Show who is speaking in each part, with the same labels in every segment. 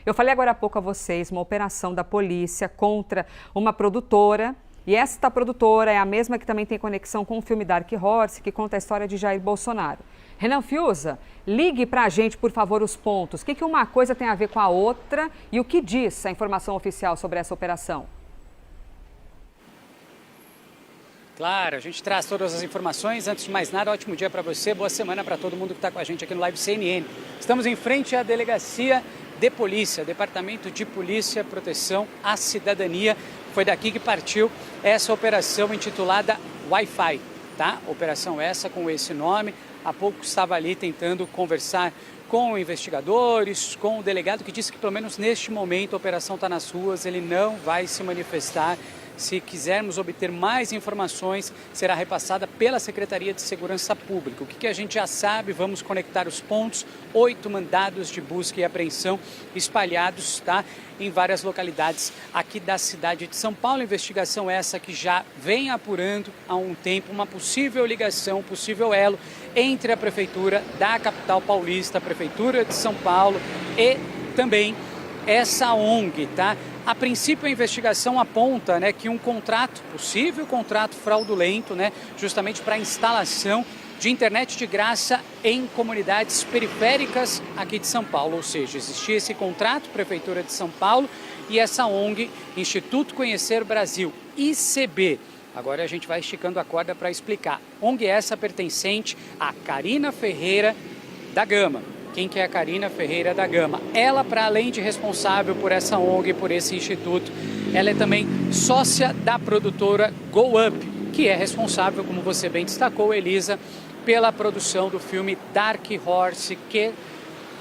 Speaker 1: Eu falei agora há pouco a vocês uma operação da polícia contra uma produtora. E esta produtora é a mesma que também tem conexão com o filme Dark Horse, que conta a história de Jair Bolsonaro. Renan Fiuza, ligue para a gente, por favor, os pontos. O que uma coisa tem a ver com a outra e o que diz a informação oficial sobre essa operação?
Speaker 2: Claro, a gente traz todas as informações. Antes de mais nada, ótimo dia para você, boa semana para todo mundo que está com a gente aqui no Live CNN. Estamos em frente à Delegacia de Polícia, Departamento de Polícia, Proteção à Cidadania. Foi daqui que partiu essa operação intitulada Wi-Fi, tá? Operação essa com esse nome. Há pouco estava ali tentando conversar com investigadores, com o delegado que disse que pelo menos neste momento a operação está nas ruas, ele não vai se manifestar. Se quisermos obter mais informações, será repassada pela Secretaria de Segurança Pública. O que a gente já sabe, vamos conectar os pontos, 8 mandados de busca e apreensão espalhados, tá, em várias localidades aqui da cidade de São Paulo. Investigação essa que já vem apurando há um tempo uma possível ligação, possível elo entre a Prefeitura da capital paulista, a Prefeitura de São Paulo e também essa ONG, tá? A princípio, a investigação aponta, né, que um contrato, possível contrato fraudulento, né, justamente para a instalação de internet de graça em comunidades periféricas aqui de São Paulo. Ou seja, existia esse contrato, Prefeitura de São Paulo e essa ONG, Instituto Conhecer Brasil, ICB. Agora a gente vai esticando a corda para explicar. ONG essa pertencente a Carina Ferreira da Gama. Quem que é a Carina Ferreira da Gama? Ela, para além de responsável por essa ONG, por esse instituto, ela é também sócia da produtora Go Up, que é responsável, como você bem destacou, Elisa, pela produção do filme Dark Horse, que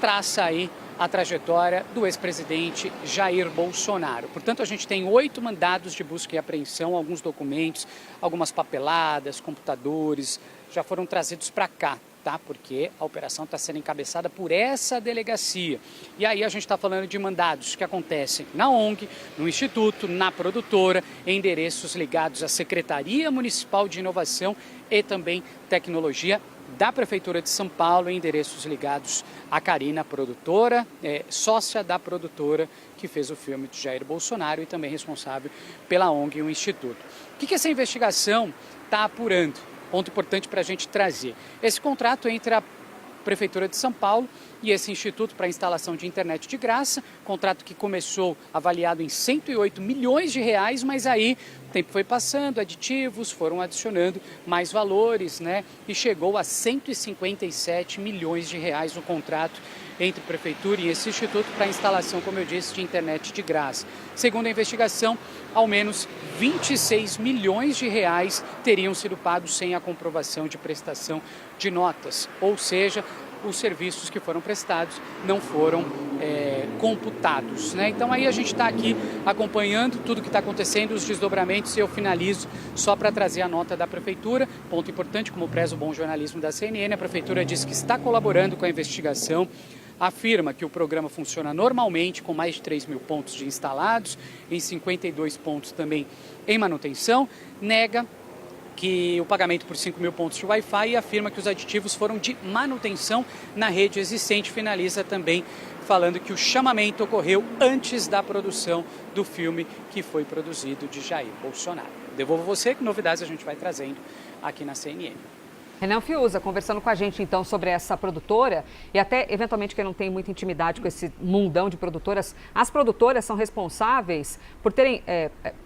Speaker 2: traça aí a trajetória do ex-presidente Jair Bolsonaro. Portanto, a gente tem 8 mandados de busca e apreensão, alguns documentos, algumas papeladas, computadores, já foram trazidos para cá. Tá? Porque a operação está sendo encabeçada por essa delegacia. E aí a gente está falando de mandados que acontecem na ONG, no Instituto, na produtora, em endereços ligados à Secretaria Municipal de Inovação e também Tecnologia da Prefeitura de São Paulo, em endereços ligados à Carina, produtora, sócia da produtora que fez o filme de Jair Bolsonaro e também responsável pela ONG e o Instituto. O que essa investigação está apurando? Ponto importante para a gente trazer. Esse contrato entre a Prefeitura de São Paulo e esse Instituto para a instalação de internet de graça, contrato que começou avaliado em 108 milhões de reais, mas aí o tempo foi passando, aditivos foram adicionando mais valores, né? E chegou a 157 milhões de reais o contrato entre a Prefeitura e esse Instituto para a instalação, como eu disse, de internet de graça. Segundo a investigação, ao menos 26 milhões de reais teriam sido pagos sem a comprovação de prestação de notas, ou seja, os serviços que foram prestados não foram computados, né? Então aí a gente está aqui acompanhando tudo que está acontecendo, os desdobramentos, e eu finalizo só para trazer a nota da Prefeitura. Ponto importante, como preza o bom jornalismo da CNN, a Prefeitura diz que está colaborando com a investigação, afirma que o programa funciona normalmente, com mais de 3 mil pontos de instalados, em 52 pontos também em manutenção, nega que o pagamento por 5 mil pontos de Wi-Fi e afirma que os aditivos foram de manutenção na rede existente. Finaliza também falando que o chamamento ocorreu antes da produção do filme que foi produzido de Jair Bolsonaro. Devolvo você, que novidades a gente vai trazendo aqui na CNN.
Speaker 1: Renan Fiuza conversando com a gente então sobre essa produtora e até eventualmente quem não tem muita intimidade com esse mundão de produtoras, as produtoras são responsáveis por terem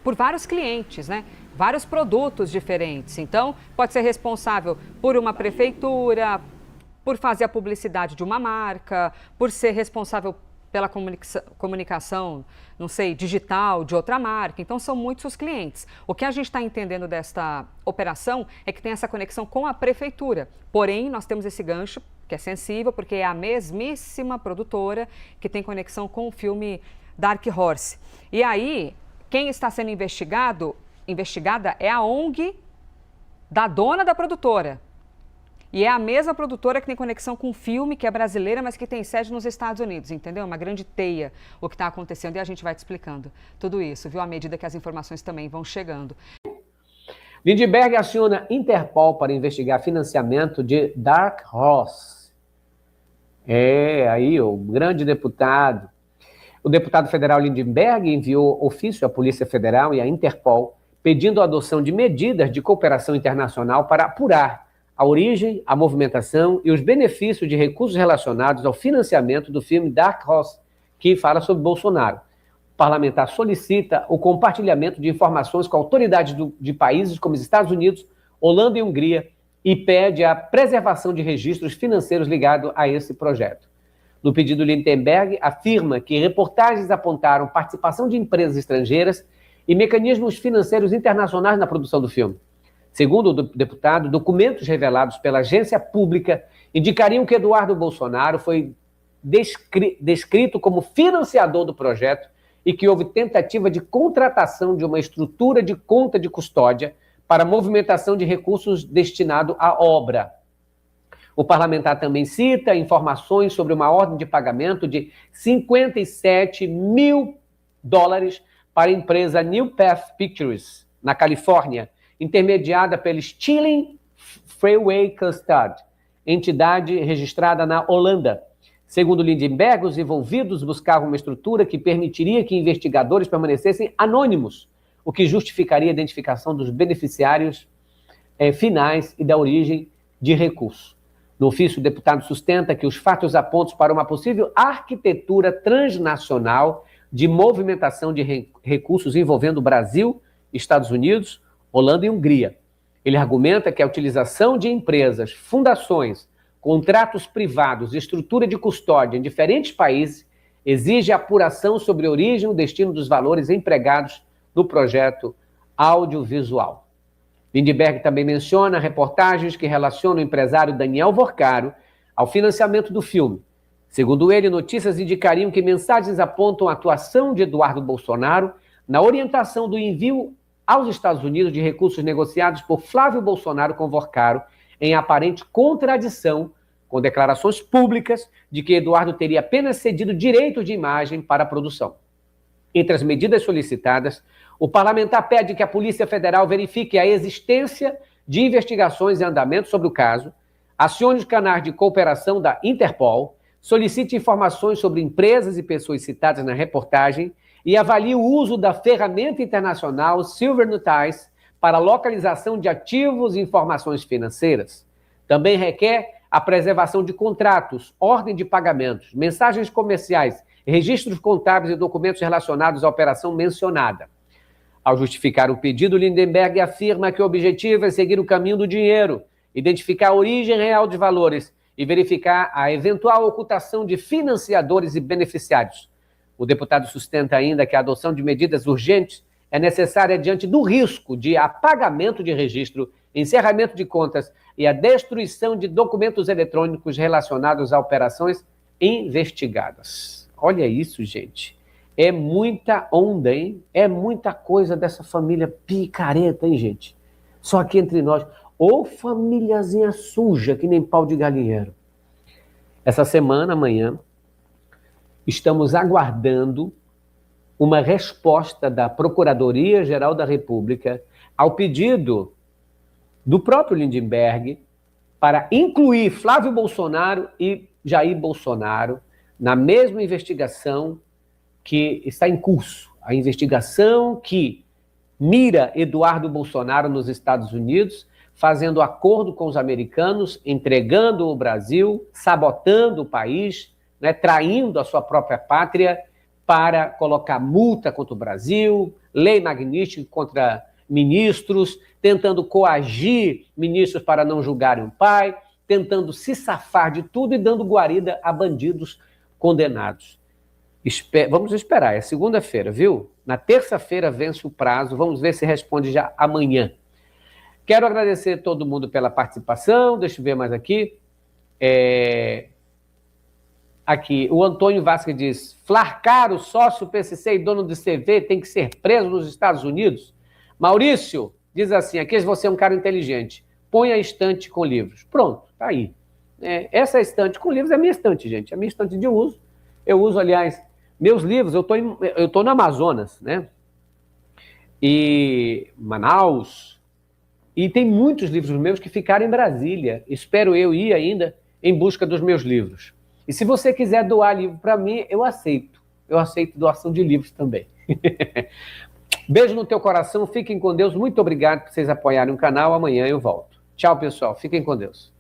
Speaker 1: por vários clientes, né? Vários produtos diferentes. Então pode ser responsável por uma prefeitura, por fazer a publicidade de uma marca, por ser responsável pela comunicação, não sei, digital de outra marca. Então, são muitos os clientes. O que a gente está entendendo desta operação é que tem essa conexão com a prefeitura. Porém, nós temos esse gancho, que é sensível, porque é a mesmíssima produtora que tem conexão com o filme Dark Horse. E aí, quem está sendo investigada é a ONG da dona da produtora. E é a mesma produtora que tem conexão com o filme, que é brasileira, mas que tem sede nos Estados Unidos, entendeu? Uma grande teia o que está acontecendo e a gente vai te explicando tudo isso, viu? À medida que as informações também vão chegando.
Speaker 3: Lindbergh aciona Interpol para investigar financiamento de Dark Horse. Aí o grande deputado. O deputado federal Lindenberg enviou ofício à Polícia Federal e à Interpol pedindo a adoção de medidas de cooperação internacional para apurar a origem, a movimentação e os benefícios de recursos relacionados ao financiamento do filme Dark Horse, que fala sobre Bolsonaro. O parlamentar solicita o compartilhamento de informações com autoridades de países como os Estados Unidos, Holanda e Hungria e pede a preservação de registros financeiros ligados a esse projeto. No pedido, Lindenberg afirma que reportagens apontaram participação de empresas estrangeiras e mecanismos financeiros internacionais na produção do filme. Segundo o deputado, documentos revelados pela agência pública indicariam que Eduardo Bolsonaro foi descrito como financiador do projeto e que houve tentativa de contratação de uma estrutura de conta de custódia para movimentação de recursos destinado à obra. O parlamentar também cita informações sobre uma ordem de pagamento de $57 mil para a empresa New Path Pictures, na Califórnia, intermediada pela Stirling Freeway Custard, entidade registrada na Holanda. Segundo Lindenberg, os envolvidos buscavam uma estrutura que permitiria que investigadores permanecessem anônimos, o que justificaria a identificação dos beneficiários finais e da origem de recursos. No ofício, o deputado sustenta que os fatos apontam para uma possível arquitetura transnacional de movimentação de recursos envolvendo Brasil, Estados Unidos, Holanda e Hungria. Ele argumenta que a utilização de empresas, fundações, contratos privados e estrutura de custódia em diferentes países exige apuração sobre a origem e o destino dos valores empregados no projeto audiovisual. Lindenberg também menciona reportagens que relacionam o empresário Daniel Vorcaro ao financiamento do filme. Segundo ele, notícias indicariam que mensagens apontam a atuação de Eduardo Bolsonaro na orientação do envio aos Estados Unidos de recursos negociados por Flávio Bolsonaro com Vorcaro, em aparente contradição com declarações públicas de que Eduardo teria apenas cedido direito de imagem para a produção. Entre as medidas solicitadas, o parlamentar pede que a Polícia Federal verifique a existência de investigações em andamento sobre o caso, acione os canais de cooperação da Interpol, solicite informações sobre empresas e pessoas citadas na reportagem e avalie o uso da ferramenta internacional Silver Notice para localização de ativos e informações financeiras. Também requer a preservação de contratos, ordem de pagamentos, mensagens comerciais, registros contábeis e documentos relacionados à operação mencionada. Ao justificar o pedido, Lindenberg afirma que o objetivo é seguir o caminho do dinheiro, identificar a origem real de valores e verificar a eventual ocultação de financiadores e beneficiários. O deputado sustenta ainda que a adoção de medidas urgentes é necessária diante do risco de apagamento de registro, encerramento de contas e a destruição de documentos eletrônicos relacionados a operações investigadas. Olha isso, gente. É muita onda, hein? É muita coisa dessa família picareta, hein, gente? Só aqui entre nós. Ô famíliazinha suja, que nem pau de galinheiro. Essa semana, amanhã, estamos aguardando uma resposta da Procuradoria-Geral da República ao pedido do próprio Lindenberg para incluir Flávio Bolsonaro e Jair Bolsonaro na mesma investigação que está em curso. A investigação que mira Eduardo Bolsonaro nos Estados Unidos, fazendo acordo com os americanos, entregando o Brasil, sabotando o país, né, traindo a sua própria pátria para colocar multa contra o Brasil, lei Magnitsky contra ministros, tentando coagir ministros para não julgarem o pai, tentando se safar de tudo e dando guarida a bandidos condenados. Vamos esperar, é segunda-feira, viu? Na terça-feira vence o prazo, vamos ver se responde já amanhã. Quero agradecer a todo mundo pela participação, deixa eu ver mais aqui. Aqui, o Antônio Vasquez diz, Flarcaro, sócio PCC e dono do CV, tem que ser preso nos Estados Unidos? Maurício diz assim, aqui você é um cara inteligente, põe a estante com livros. Pronto, tá aí. Essa estante com livros é a minha estante, gente, é a minha estante de uso. Eu uso, aliás, meus livros, eu tô no Amazonas, né? E Manaus, e tem muitos livros meus que ficaram em Brasília. Espero eu ir ainda em busca dos meus livros. E se você quiser doar livro para mim, eu aceito. eu aceito doação de livros também. Beijo no teu coração, fiquem com Deus. Muito obrigado por vocês apoiarem o canal. Amanhã eu volto. Tchau, pessoal. Fiquem com Deus.